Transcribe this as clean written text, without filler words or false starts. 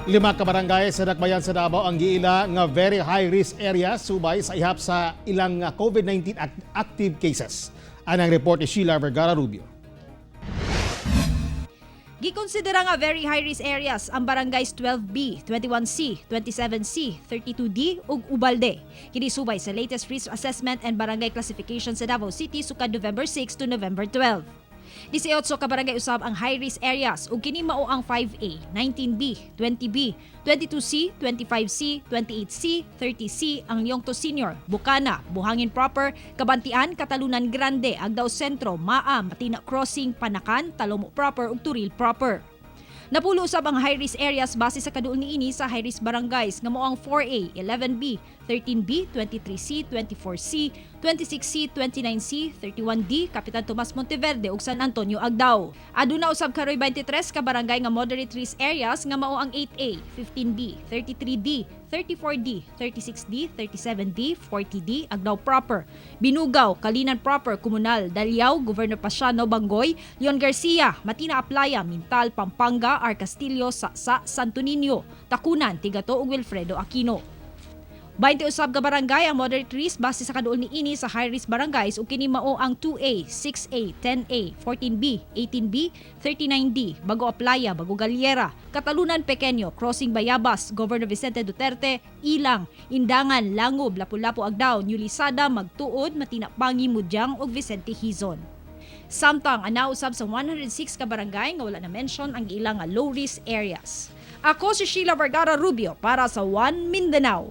5 ka barangay sa Dakbayan sa Davao ang giila nga very high risk area subay sa ihap sa ilang COVID-19 active cases. Anang report ni Sheila Vergara Rubio. Gikonsidera nga very high risk areas ang barangays 12B, 21C, 27C, 32D ug Ubalde. Kini subay sa latest risk assessment and barangay classification sa Davao City sukad November 6 to November 12. 18 ka barangay usab ang high risk areas ug kini mao ang 5A, 19B, 20B, 22C, 25C, 28C, 30C ang Yongto Senior, Bukana, Buhangin Proper, Kabantian, Katalunan Grande, Agdao Sentro, Maa, Matina Crossing, Panakan, Talomo Proper ug Turil Proper. Napulo usab ang high-risk areas base sa kaduol niini sa high-risk barangays nga mao ang 4A, 11B, 13B, 23C, 24C, 26C, 29C, 31D, Kapitan Tomas Monteverde ug San Antonio Agdao. Aduna usab karoy 23 ka barangay nga moderate risk areas nga mao ang 8A, 15B, 33D, 34D, 36D, 37D, 40D, Agdao Proper, Binugaw, Kalinan Proper, Komunal, Daliao, Governor Pasiano, Bangoy, Leon Garcia, Matina Aplaya, Mintal, Pampanga, R. Castillo, Saksa, Santo Niño, Takunan, Tigato ug Wilfredo Aquino. 20 usab ka barangay ang moderate risk base sa kaduol niini sa high risk barangays ug kini mao ang 2A, 6A, 10A, 14B, 18B, 39D, Bago Aplaya, Bago Galiera, Katalunan Pequeño, Crossing Bayabas, Governor Vicente Duterte, Ilang, Indangan, Langob, Lapu-Lapu Agdao, New Lisada, Magtuod, Matina Pangi, Mudyang ug Vicente Hizon. Samtang anausab sa 106 ka barangay nga wala na mention ang ilang low risk areas. Ako si Sheila Vergara Rubio para sa One Mindanao.